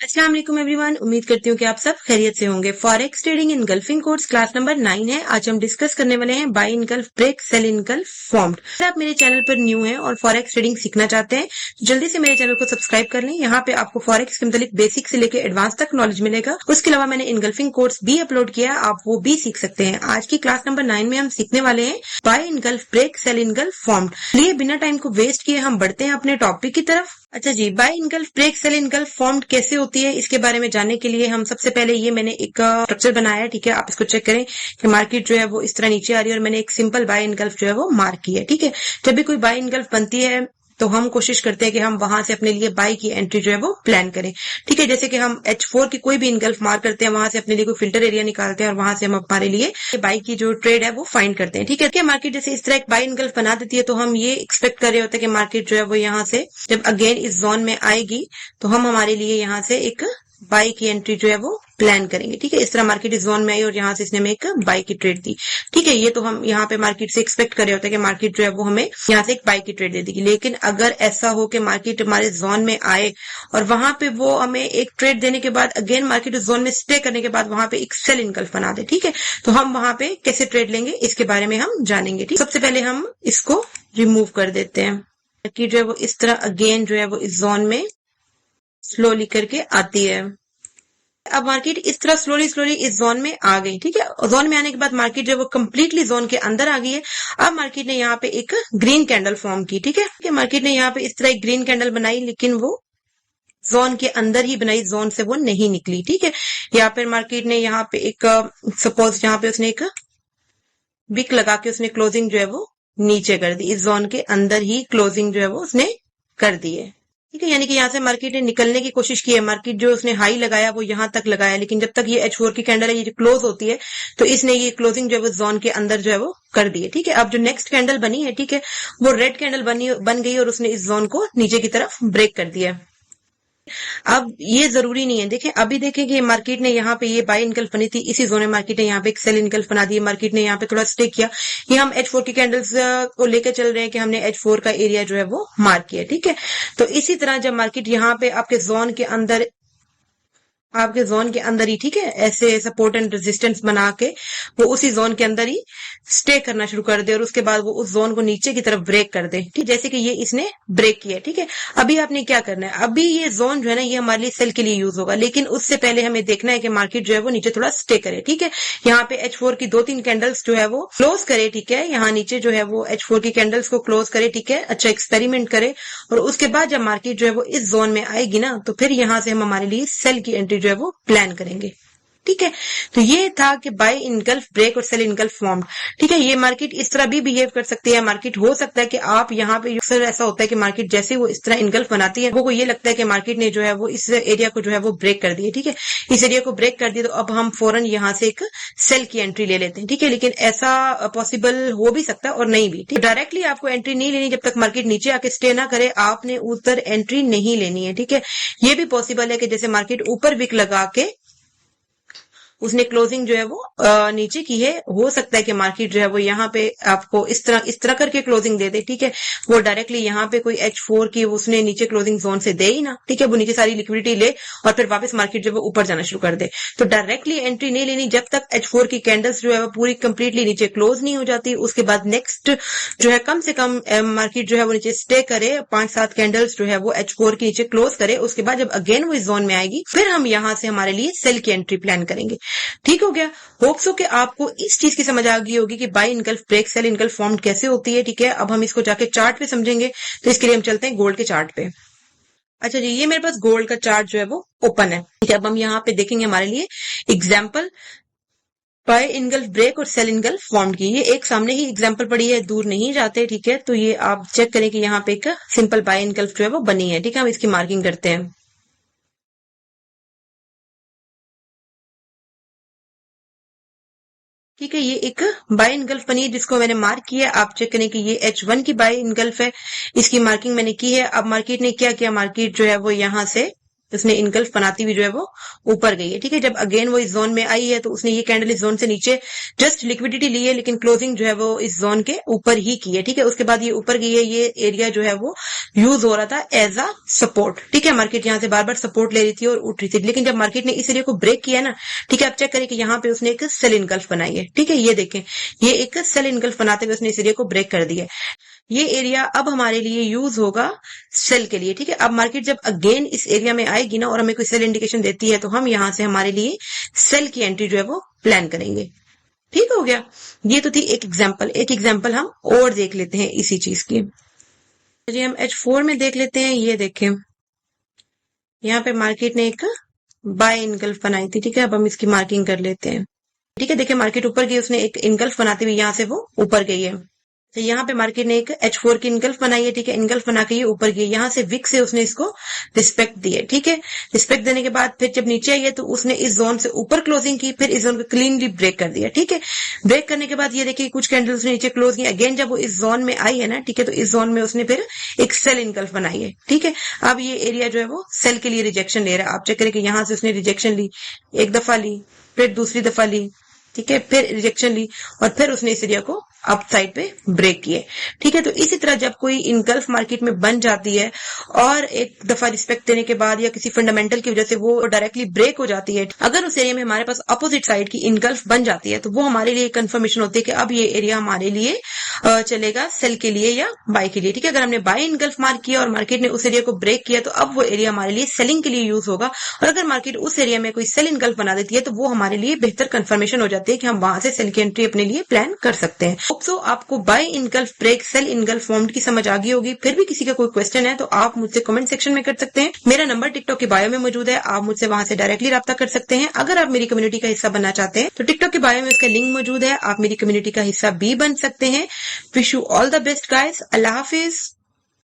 अस्सलाम वालेकुम एवरीवन। उम्मीद करती हूँ कि आप सब खैरियत से होंगे। Forex trading engulfing course class number 9 है। आज हम डिस्कस करने वाले हैं buy engulf break, cell engulf, formed. अगर आप मेरे चैनल पर न्यू हैं और फॉरेक्स ट्रेडिंग सीखना चाहते हैं तो जल्दी से मेरे चैनल को सब्सक्राइब कर लें। यहाँ पे आपको फॉरेक्स के मतलब बेसिक से लेकर एडवांस तक नॉलेज मिलेगा। उसके अलावा मैंने इनगल्फिंग कोर्स भी अपलोड किया, आप वो भी सीख सकते हैं। आज की क्लास नंबर 9 में हम सीखने वाले हैं buy engulf break, cell engulf, formed. लिए बिना टाइम को वेस्ट किए हम बढ़ते हैं अपने टॉपिक की तरफ। अच्छा जी, by engulf break, cell engulf, formed कैसे होती है इसके बारे में जानने के लिए हम सबसे पहले ये मैंने एक स्ट्रक्चर बनाया है। ठीक है, आप इसको चेक करें कि मार्केट जो है वो इस तरह नीचे आ रही है और मैंने एक सिंपल बाय इनगल्फ जो है वो मार्क की है। ठीक है, जब भी कोई बाय इनगल्फ बनती है तो हम कोशिश करते हैं कि हम वहां से अपने लिए बाय की एंट्री जो है वो प्लान करें। ठीक है, जैसे कि हम H4 की कोई भी इनगल्फ मार्क करते हैं, वहां से अपने लिए कोई फिल्टर एरिया निकालते हैं और वहां से हम हमारे लिए बाय की जो ट्रेड है वो फाइंड करते हैं। ठीक है, मार्केट जैसे इस तरह एक बाय इनगल्फ बना देती है तो हम ये एक्सपेक्ट कर रहे होते हैं कि मार्केट जो है वो यहाँ से जब अगेन इस जोन में आएगी तो हम हमारे लिए यहाँ से एक बाय की एंट्री जो है वो प्लान करेंगे। ठीक है, इस तरह मार्केट इस जोन में आई और यहाँ से इसने हमें एक बाय की ट्रेड दी। ठीक है, ये तो हम यहाँ पे मार्केट से एक्सपेक्ट कर रहे होते हैं कि मार्केट जो है वो हमें यहाँ से एक बाय की ट्रेड दे देगी। लेकिन अगर ऐसा हो कि मार्केट हमारे जोन में आए और वहां पे वो हमें एक ट्रेड देने के बाद अगेन मार्केट उस जोन में स्टे करने के बाद वहां पे एक सेल इनगल्फ बना दे, ठीक है, तो हम वहां पे कैसे ट्रेड लेंगे इसके बारे में हम जानेंगे। ठीक, सबसे पहले हम इसको रिमूव कर देते हैं। मार्केट जो है वो इस तरह अगेन जो है वो इस जोन में स्लोली करके आती है। अब मार्केट इस तरह स्लोली स्लोली इस जोन में आ गई। ठीक है, जोन में आने के बाद मार्केट जो वो कंप्लीटली जोन के अंदर आ गई है। अब मार्केट ने यहाँ पे एक ग्रीन कैंडल फॉर्म की। ठीक है, मार्केट ने यहाँ पे इस तरह एक ग्रीन कैंडल बनाई, लेकिन वो जोन के अंदर ही बनाई, जोन से वो नहीं निकली। ठीक है, यहाँ पे मार्केट ने यहाँ पे एक सपोज यहाँ पे उसने एक विक लगा के उसने क्लोजिंग जो है वो नीचे कर दी। इस जोन के अंदर ही क्लोजिंग जो है वो उसने कर दी है। ठीक है, यानी कि यहाँ से मार्केट ने निकलने की कोशिश की है। मार्केट जो उसने हाई लगाया वो यहाँ तक लगाया, लेकिन जब तक ये H4 की कैंडल है, ये जो क्लोज होती है तो इसने ये क्लोजिंग जो है वो जोन के अंदर जो है वो कर दी है। ठीक है, अब जो नेक्स्ट कैंडल बनी है, ठीक है, वो रेड कैंडल बन गई और उसने इस जोन को नीचे की तरफ ब्रेक कर दिया है। अब ये जरूरी नहीं है, देखें अभी देखें कि मार्केट ने यहाँ पे ये बाय इनगल्फ बनी थी, इसी जोन में मार्केट ने यहाँ पे एक सेल इनगल्फ बना दी है। मार्केट ने यहाँ पे थोड़ा स्टे किया। ये हम H4 की कैंडल्स को लेकर चल रहे हैं कि हमने H4 का एरिया जो है वो मार्क किया। ठीक है, तो इसी तरह जब मार्केट यहाँ पे आपके जोन के अंदर ही, ठीक है, ऐसे सपोर्ट एंड रेजिस्टेंस बना के वो उसी जोन के अंदर ही स्टे करना शुरू कर दे और उसके बाद वो उस जोन को नीचे की तरफ ब्रेक कर दे। ठीक, जैसे कि ये इसने ब्रेक किया। ठीक है, अभी आपने क्या करना है, अभी ये जोन जो है ना ये हमारे लिए सेल के लिए यूज होगा, लेकिन उससे पहले हमें देखना है कि मार्केट जो है वो नीचे थोड़ा स्टे करे। ठीक है, यहाँ पे H4 की 2-3 कैंडल्स जो है वो क्लोज करे। ठीक है, यहाँ नीचे जो है वो H4 की कैंडल्स को क्लोज करे। ठीक है, अच्छा एक्सपेरिमेंट करे और उसके बाद जब मार्केट जो है वो इस जोन में आएगी ना तो फिर यहाँ से हम हमारे लिए सेल की एंट्री जो है वो प्लान करेंगे। ठीक है, तो ये था कि बाय इनगल्फ ब्रेक और सेल इनगल्फ फॉर्म्ड। ठीक है, ये मार्केट इस तरह भी बिहेव कर सकती है। मार्केट हो सकता है कि आप यहाँ पे अक्सर ऐसा होता है कि मार्केट जैसे वो इस तरह इनगल्फ बनाती है, वो ये लगता है कि मार्केट ने जो है वो इस एरिया को जो है वो ब्रेक कर दिया। ठीक है, इस एरिया को ब्रेक कर दिया तो अब हम फौरन यहाँ से एक सेल की एंट्री ले लेते हैं। ठीक है, लेकिन ऐसा पॉसिबल हो भी सकता है और नहीं भी। ठीक, डायरेक्टली आपको एंट्री नहीं लेनी जब तक मार्केट नीचे आके स्टे ना करे, आपने उधर एंट्री नहीं लेनी है। ठीक है, ये भी पॉसिबल है कि जैसे मार्केट ऊपर विक लगा के उसने क्लोजिंग जो है वो नीचे की है, हो सकता है कि मार्केट जो है वो यहाँ पे आपको इस तरह करके क्लोजिंग दे दे। ठीक है, वो डायरेक्टली यहाँ पे कोई H4 की उसने नीचे क्लोजिंग जोन से दे ही ना। ठीक है, वो नीचे सारी लिक्विडिटी ले और फिर वापस मार्केट जो है वो ऊपर जाना शुरू कर दे। तो डायरेक्टली एंट्री नहीं लेनी जब तक H4 की कैंडल्स जो है वो पूरी कंप्लीटली नीचे क्लोज नहीं हो जाती। उसके बाद नेक्स्ट जो है कम से कम मार्केट जो है वो नीचे स्टे करे, 5-7 कैंडल्स जो है वो H4 के नीचे क्लोज करे। उसके बाद जब अगेन वो इस जोन में आएगी फिर हम यहाँ से हमारे लिए सेल की एंट्री प्लान करेंगे। ठीक हो गया, होप सो कि आपको इस चीज की समझ आ गई होगी कि buy engulf break, cell engulf formed कैसे होती है। ठीक है, अब हम इसको जाके चार्ट पे समझेंगे, तो इसके लिए हम चलते हैं गोल्ड के चार्ट पे। अच्छा जी, ये मेरे पास गोल्ड का चार्ट जो है वो ओपन है। ठीक है, अब हम यहाँ पे देखेंगे हमारे लिए एग्जाम्पल बाय इनगल्फ ब्रेक और सेल इनगल्फ फॉर्म्ड की। ये एक सामने ही एग्जाम्पल पड़ी है, दूर नहीं जाते। ठीक है, तो ये आप चेक करें कि यहाँ पे एक सिंपल बाय इनगल्फ जो है वो बनी है। ठीक है, हम इसकी मार्किंग करते हैं। ठीक है, ये एक बाय इनगल्फ बनी है जिसको मैंने मार्क किया। आप चेक करें कि ये H1 की बाय इनगल्फ है, इसकी मार्किंग मैंने की है। अब मार्केट ने क्या किया, मार्केट जो है वो यहाँ से उसने इनगल्फ बनाती हुई जो है वो ऊपर गई है। ठीक है, जब अगेन वो इस जोन में आई है तो उसने ये कैंडल इस जोन से नीचे जस्ट लिक्विडिटी ली है, लेकिन क्लोजिंग जो है वो इस जोन के ऊपर ही की है। ठीक है, उसके बाद ये ऊपर गई है, ये एरिया जो है वो यूज हो रहा था एज अ सपोर्ट। ठीक है, मार्केट यहाँ से बार बार सपोर्ट ले रही थी और उठ रही थी, लेकिन जब मार्केट ने इस एरिया को ब्रेक किया ना, ठीक है, आप चेक करें कि यहाँ पे उसने एक सेल इनगल्फ बनाई है। ठीक है, ये देखें, ये एक सेल इनगल्फ बनाते हुए उसने इस एरिया को ब्रेक कर दिया। ये एरिया अब हमारे लिए यूज होगा सेल के लिए। ठीक है, अब मार्केट जब अगेन इस एरिया में आएगी ना और हमें कोई सेल इंडिकेशन देती है तो हम यहां से हमारे लिए सेल की एंट्री जो है वो प्लान करेंगे। ठीक हो गया, ये तो थी एक एग्जांपल। एक एग्जांपल हम और देख लेते हैं इसी चीज की। चलिए हम H4 में देख लेते हैं। ये देखें, यहाँ पे मार्केट ने एक बाय इनगल्फ बनाई थी। ठीक है, अब हम इसकी मार्किंग कर लेते हैं। ठीक है, देखिए मार्केट ऊपर गई, उसने एक इनगल्फ बनाते हुए यहाँ से वो ऊपर गई है। तो यहाँ पे मार्केट ने एक H4 की इनगल्फ बनाई है। ठीक है, इनगल्फ बना के ये ऊपर गई, यहाँ से विक से उसने इसको रिस्पेक्ट दी है। ठीक है, रिस्पेक्ट देने के बाद फिर जब नीचे आई है तो उसने इस जोन से ऊपर क्लोजिंग की, फिर इस जोन को क्लीनली ब्रेक कर दिया। ठीक है, ब्रेक करने के बाद ये देखिए कुछ कैंडल उसने नीचे क्लोज की। अगेन जब वो इस जोन में आई है ना, ठीक है, तो इस जोन में उसने फिर एक सेल इनगल्फ बनाई है। ठीक है, अब ये एरिया जो है वो सेल के लिए रिजेक्शन ले रहा है। आप चेक करें कि यहाँ से उसने रिजेक्शन ली, एक दफा ली, फिर दूसरी दफा ली, ठीक है, फिर रिजेक्शन ली और फिर उसने इस एरिया को अप साइड पे ब्रेक किए। ठीक है, तो इसी तरह जब कोई इनगल्फ मार्केट में बन जाती है और एक दफा रिस्पेक्ट देने के बाद या किसी फंडामेंटल की वजह से वो डायरेक्टली ब्रेक हो जाती है, अगर उस एरिया में हमारे पास अपोजिट साइड की इनगल्फ बन जाती है तो वो हमारे लिए कंफर्मेशन होती है कि अब ये एरिया हमारे लिए चलेगा सेल के लिए या बाय के लिए। ठीक है, अगर हमने बाय इनगल्फ मार्क किया और मार्केट ने उस एरिया को ब्रेक किया तो अब वो एरिया हमारे लिए सेलिंग के लिए यूज होगा, और अगर मार्केट उस एरिया में कोई सेल इनगल्फ बना देती है तो वो हमारे लिए बेहतर कंफर्मेशन हो जाती है कि हम वहां से सेल की एंट्री अपने लिए प्लान कर सकते हैं। तो आपको buy engulf break cell engulf formed की समझ आ गई होगी। फिर भी किसी का कोई क्वेश्चन है तो आप मुझसे कमेंट सेक्शन में कर सकते हैं। मेरा नंबर टिकटॉक की बायो में मौजूद है, आप मुझसे वहां से डायरेक्टली रब्ता कर सकते हैं। अगर आप मेरी कम्युनिटी का हिस्सा बनना चाहते हैं तो टिकटॉक की बायो में उसका लिंक मौजूद है, आप मेरी कम्युनिटी का हिस्सा भी बन सकते हैं। Wish you all the best guys, Allah Hafiz.